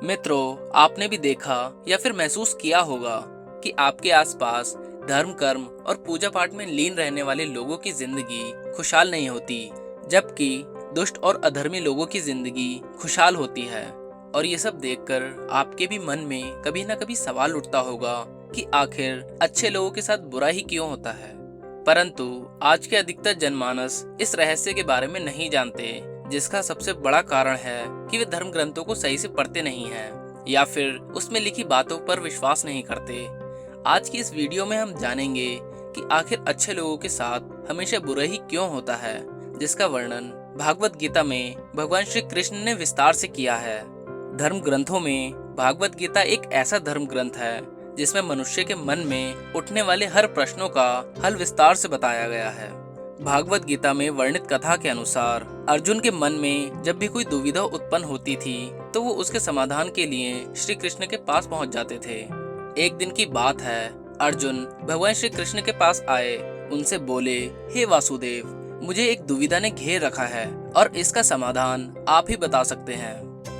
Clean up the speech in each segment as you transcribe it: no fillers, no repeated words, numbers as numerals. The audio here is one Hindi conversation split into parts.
मित्रों, आपने भी देखा या फिर महसूस किया होगा कि आपके आसपास धर्म, कर्म और पूजा पाठ में लीन रहने वाले लोगों की जिंदगी खुशहाल नहीं होती, जबकि दुष्ट और अधर्मी लोगों की जिंदगी खुशहाल होती है। और ये सब देखकर आपके भी मन में कभी ना कभी सवाल उठता होगा कि आखिर अच्छे लोगों के साथ बुरा ही क्यों होता है। परंतु आज के अधिकतर जनमानस इस रहस्य के बारे में नहीं जानते, जिसका सबसे बड़ा कारण है कि वे धर्म ग्रंथों को सही से पढ़ते नहीं हैं या फिर उसमें लिखी बातों पर विश्वास नहीं करते। आज की इस वीडियो में हम जानेंगे कि आखिर अच्छे लोगों के साथ हमेशा बुरा ही क्यों होता है, जिसका वर्णन भागवत गीता में भगवान श्री कृष्ण ने विस्तार से किया है। धर्म ग्रंथों में भागवत गीता एक ऐसा धर्म ग्रंथ है जिसमें मनुष्य के मन में उठने वाले हर प्रश्नों का हल विस्तार से बताया गया है। भागवत गीता में वर्णित कथा के अनुसार अर्जुन के मन में जब भी कोई दुविधा उत्पन्न होती थी तो वो उसके समाधान के लिए श्री कृष्ण के पास पहुंच जाते थे। एक दिन की बात है, अर्जुन भगवान श्री कृष्ण के पास आए, उनसे बोले, हे वासुदेव, मुझे एक दुविधा ने घेर रखा है और इसका समाधान आप ही बता सकते हैं।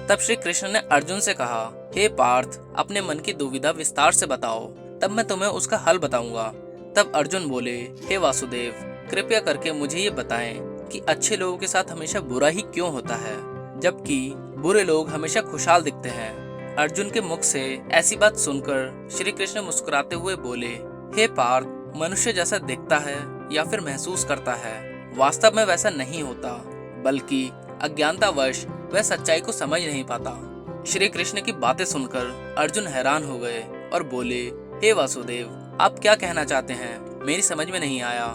तब श्री कृष्ण ने अर्जुन से कहा, हे पार्थ, अपने मन की दुविधा विस्तार से बताओ, तब मैं तुम्हें उसका हल बताऊंगा। तब अर्जुन बोले, हे वासुदेव, कृपया करके मुझे ये बताएं कि अच्छे लोगों के साथ हमेशा बुरा ही क्यों होता है, जबकि बुरे लोग हमेशा खुशहाल दिखते हैं। अर्जुन के मुख से ऐसी बात सुनकर श्री कृष्ण मुस्कुराते हुए बोले, हे पार्थ, मनुष्य जैसा दिखता है या फिर महसूस करता है, वास्तव में वैसा नहीं होता, बल्कि अज्ञानतावश वह सच्चाई को समझ नहीं पाता। श्री कृष्ण की बातें सुनकर अर्जुन हैरान हो गए और बोले, हे वासुदेव, आप क्या कहना चाहते हैं, मेरी समझ में नहीं आया।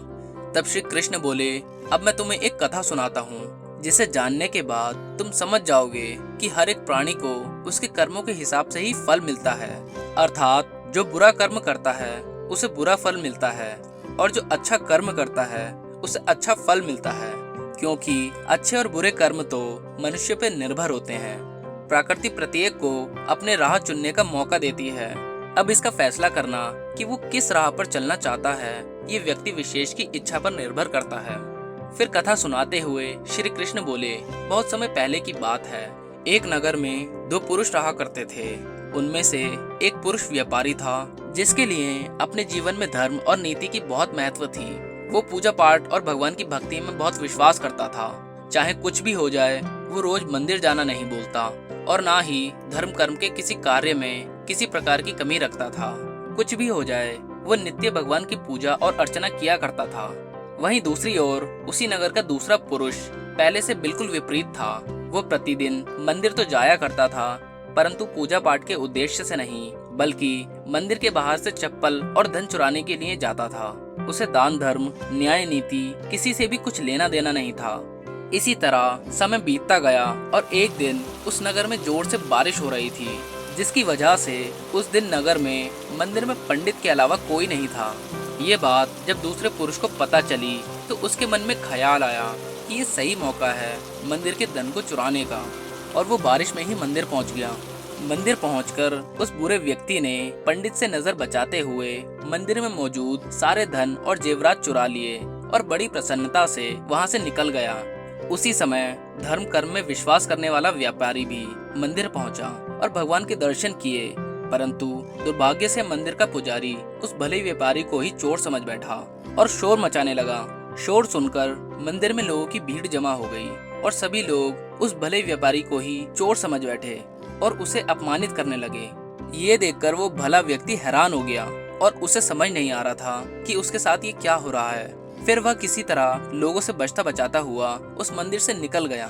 तब श्री कृष्ण बोले, अब मैं तुम्हें एक कथा सुनाता हूँ, जिसे जानने के बाद तुम समझ जाओगे कि हर एक प्राणी को उसके कर्मों के हिसाब से ही फल मिलता है। अर्थात जो बुरा कर्म करता है उसे बुरा फल मिलता है और जो अच्छा कर्म करता है उसे अच्छा फल मिलता है, क्योंकि अच्छे और बुरे कर्म तो मनुष्य पर निर्भर होते हैं। प्रकृति प्रत्येक को अपने राह चुनने का मौका देती है। अब इसका फैसला करना कि वो किस राह पर चलना चाहता है, ये व्यक्ति विशेष की इच्छा पर निर्भर करता है। फिर कथा सुनाते हुए श्री कृष्ण बोले, बहुत समय पहले की बात है, एक नगर में दो पुरुष रहा करते थे। उनमें से एक पुरुष व्यापारी था, जिसके लिए अपने जीवन में धर्म और नीति की बहुत महत्व थी। वो पूजा पाठ और भगवान की भक्ति में बहुत विश्वास करता था। चाहे कुछ भी हो जाए, वो रोज मंदिर जाना नहीं भूलता और ना ही धर्म कर्म के किसी कार्य में किसी प्रकार की कमी रखता था। कुछ भी हो जाए, वो नित्य भगवान की पूजा और अर्चना किया करता था। वहीं दूसरी ओर उसी नगर का दूसरा पुरुष पहले से बिल्कुल विपरीत था। वो प्रतिदिन मंदिर तो जाया करता था, परंतु पूजा पाठ के उद्देश्य से नहीं, बल्कि मंदिर के बाहर से चप्पल और धन चुराने के लिए जाता था। उसे दान धर्म, न्याय नीति किसी से भी कुछ लेना देना नहीं था। इसी तरह समय बीतता गया और एक दिन उस नगर में जोर से बारिश हो रही थी, जिसकी वजह से उस दिन नगर में मंदिर में पंडित के अलावा कोई नहीं था। ये बात जब दूसरे पुरुष को पता चली तो उसके मन में ख्याल आया कि ये सही मौका है मंदिर के धन को चुराने का, और वो बारिश में ही मंदिर पहुंच गया। मंदिर पहुंचकर उस बुरे व्यक्ति ने पंडित से नजर बचाते हुए मंदिर में मौजूद सारे धन और जेवरात चुरा लिए और बड़ी प्रसन्नता से वहां से निकल गया। उसी समय धर्म कर्म में विश्वास करने वाला व्यापारी भी मंदिर पहुंचा और भगवान के दर्शन किए, परंतु दुर्भाग्य से मंदिर का पुजारी उस भले व्यापारी को ही चोर समझ बैठा और शोर मचाने लगा। शोर सुनकर मंदिर में लोगों की भीड़ जमा हो गई और सभी लोग उस भले व्यापारी को ही चोर समझ बैठे और उसे अपमानित करने लगे। ये देखकर वो भला व्यक्ति हैरान हो गया और उसे समझ नहीं आ रहा था कि उसके साथ ये क्या हो रहा है। फिर वह किसी तरह लोगों से बचता बचाता हुआ उस मंदिर से निकल गया,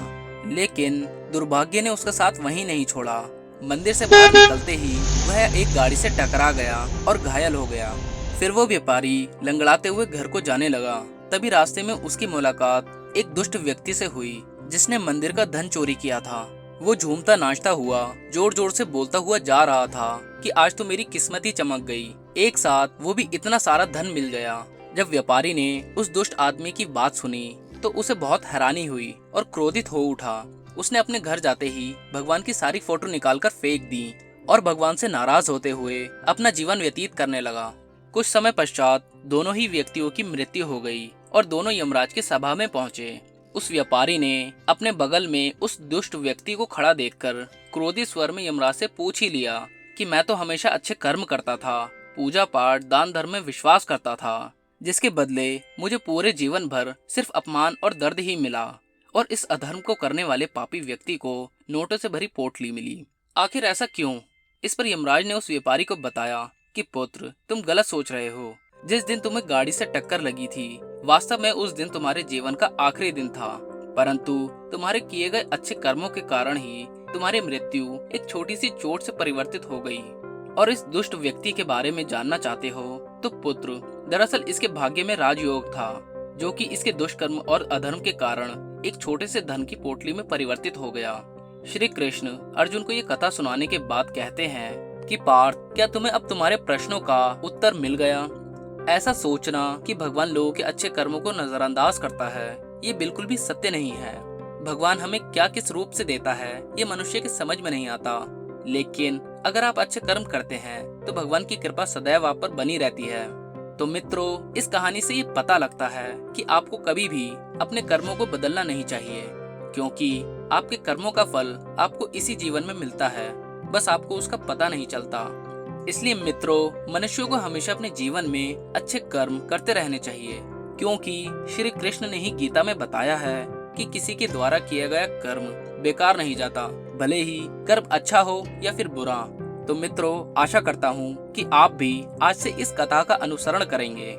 लेकिन दुर्भाग्य ने उसका साथ वहीं नहीं छोड़ा। मंदिर से बाहर निकलते ही वह एक गाड़ी से टकरा गया और घायल हो गया। फिर वो व्यापारी लंगड़ाते हुए घर को जाने लगा। तभी रास्ते में उसकी मुलाकात एक दुष्ट व्यक्ति से हुई, जिसने मंदिर का धन चोरी किया था। वो झूमता नाचता हुआ जोर जोर से बोलता हुआ जा रहा था कि आज तो मेरी किस्मत ही चमक गई, एक साथ वो भी इतना सारा धन मिल गया। जब व्यापारी ने उस दुष्ट आदमी की बात सुनी तो उसे बहुत हैरानी हुई और क्रोधित हो उठा। उसने अपने घर जाते ही भगवान की सारी फोटो निकालकर फेंक दी और भगवान से नाराज होते हुए अपना जीवन व्यतीत करने लगा। कुछ समय पश्चात दोनों ही व्यक्तियों की मृत्यु हो गई और दोनों यमराज की सभा में पहुंचे। उस व्यापारी ने अपने बगल में उस दुष्ट व्यक्ति को खड़ा देखकर क्रोधी स्वर में यमराज से पूछ ही लिया कि मैं तो हमेशा अच्छे कर्म करता था, पूजा पाठ दान धर्म में विश्वास करता था, जिसके बदले मुझे पूरे जीवन भर सिर्फ अपमान और दर्द ही मिला, और इस अधर्म को करने वाले पापी व्यक्ति को नोटों से भरी पोटली मिली। आखिर ऐसा क्यों? इस पर यमराज ने उस व्यापारी को बताया कि पुत्र, तुम गलत सोच रहे हो। जिस दिन तुम्हें गाड़ी से टक्कर लगी थी, वास्तव में उस दिन तुम्हारे जीवन का आखिरी दिन था, परंतु तुम्हारे किए गए अच्छे कर्मों के कारण ही तुम्हारी मृत्यु एक छोटी सी चोट से परिवर्तित हो गई। और इस दुष्ट व्यक्ति के बारे में जानना चाहते हो तो पुत्र, दरअसल इसके भाग्य में राजयोग था, जो कि इसके दुष्कर्म और अधर्म के कारण एक छोटे से धन की पोटली में परिवर्तित हो गया। श्री कृष्ण अर्जुन को ये कथा सुनाने के बाद कहते हैं कि पार्थ, क्या तुम्हें अब तुम्हारे प्रश्नों का उत्तर मिल गया? ऐसा सोचना कि भगवान लोगों के अच्छे कर्मों को नजरअंदाज करता है, ये बिल्कुल भी सत्य नहीं है। भगवान हमें क्या किस रूप से देता है ये मनुष्य की समझ में नहीं आता, लेकिन अगर आप अच्छे कर्म करते हैं तो भगवान की कृपा सदैव आप पर बनी रहती है। तो मित्रों, इस कहानी से ये पता लगता है कि आपको कभी भी अपने कर्मों को बदलना नहीं चाहिए, क्योंकि आपके कर्मों का फल आपको इसी जीवन में मिलता है, बस आपको उसका पता नहीं चलता। इसलिए मित्रों, मनुष्यों को हमेशा अपने जीवन में अच्छे कर्म करते रहने चाहिए, क्योंकि श्री कृष्ण ने ही गीता में बताया है कि किसी के द्वारा किया गया कर्म बेकार नहीं जाता, भले ही कर्म अच्छा हो या फिर बुरा। तो मित्रों, आशा करता हूँ कि आप भी आज से इस कथा का अनुसरण करेंगे।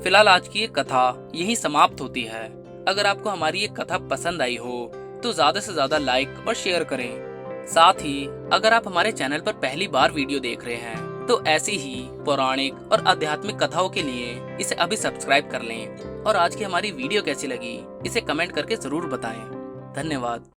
फिलहाल आज की ये कथा यही समाप्त होती है। अगर आपको हमारी ये कथा पसंद आई हो तो ज्यादा से ज्यादा लाइक और शेयर करें। साथ ही अगर आप हमारे चैनल पर पहली बार वीडियो देख रहे हैं तो ऐसी ही पौराणिक और आध्यात्मिक कथाओं के लिए इसे अभी सब्सक्राइब कर लें। और आज की हमारी वीडियो कैसी लगी इसे कमेंट करके जरूर बताएं। धन्यवाद।